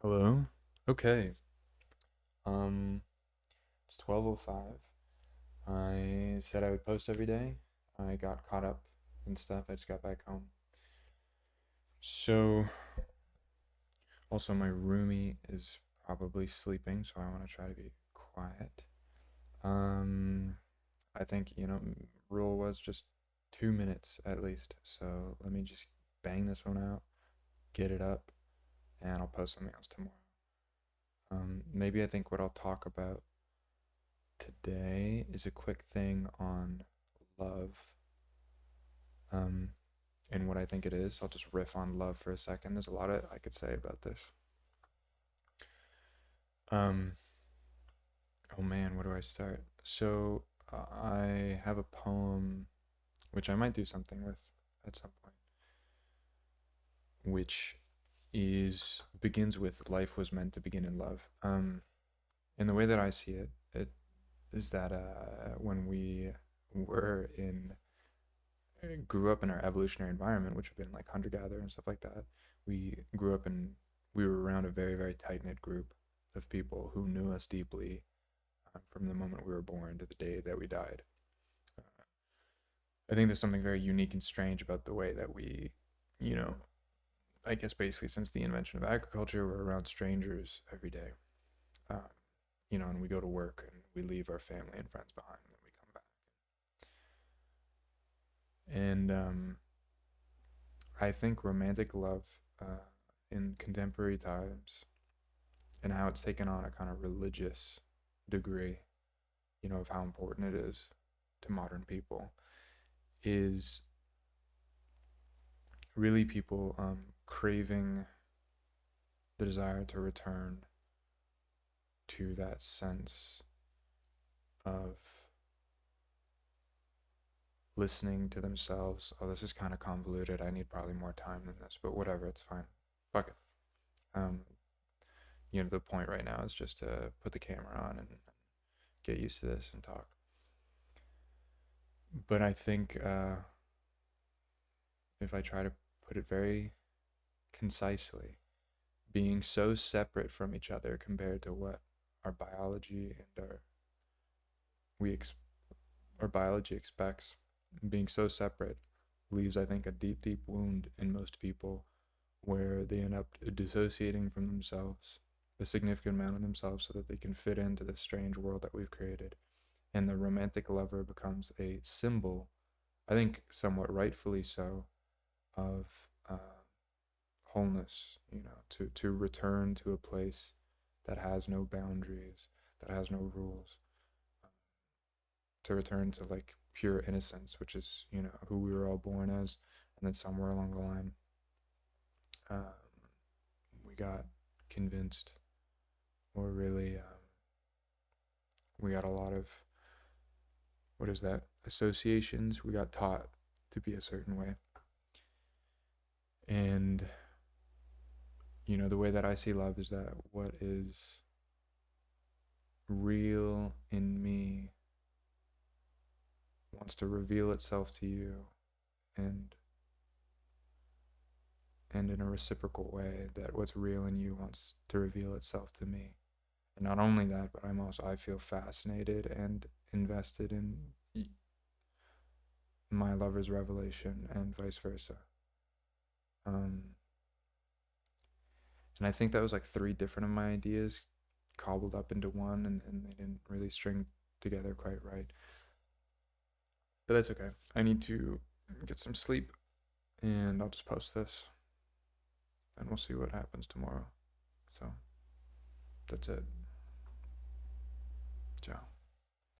Hello? Okay. Um, it's 12:05. I said I would post every day. I got caught up and stuff. I just got back home. So, also my roomie is probably sleeping, so I want to try to be quiet. Um, I think, rule was just 2 minutes at least. So, let me just bang this one out, get it up, and I'll post something else tomorrow. Maybe I think what I'll talk about today is a quick thing on love, um, and what I think it is. I'll just riff on love for a second. There's a lot I could say about this. Um, oh man, where do I start? So I have a poem which I might do something with at some point, which is begins with "Life was meant to begin in love." And the way that I see it, it is that when we were in grew up in our evolutionary environment, which have been like hunter gatherer and stuff like that, we grew up and we were around a very, very tight knit group of people who knew us deeply from the moment we were born to the day that we died. I think there's something very unique and strange about the way that we, you know, I guess basically since the invention of agriculture, we're around strangers every day. Um, and we go to work and we leave our family and friends behind, and then we come back. And I think romantic love in contemporary times and how it's taken on a kind of religious degree, of how important it is to modern people, is really people craving the desire to return to that sense of listening to themselves. Oh, this is kind of convoluted. I need probably more time than this, but whatever, it's fine. Fuck it. Um, the point right now is just to put the camera on and get used to this and talk. But I think if I try to put it very concisely, being so separate from each other compared to what our biology and we ex- our biology expects, being so separate leaves, I think, a deep, deep wound in most people where they end up dissociating from themselves, a significant amount of themselves, so that they can fit into this strange world that we've created. And the romantic lover becomes a symbol, I think somewhat rightfully so, of wholeness, to return to a place that has no boundaries, that has no rules, to return to like pure innocence, which is, who we were all born as. And then somewhere along the line, um, we got convinced, or really, we got a lot of, what is that, associations. We got taught to be a certain way. And, the way that I see love is that what is real in me wants to reveal itself to you, and in a reciprocal way, that what's real in you wants to reveal itself to me. And not only that, but I feel fascinated and invested in my lover's revelation and vice versa. Um, and I think that was like three different of my ideas cobbled up into one, and they didn't really string together quite right. But that's okay. I need to get some sleep, and I'll just post this, and we'll see what happens tomorrow. So that's it. Ciao.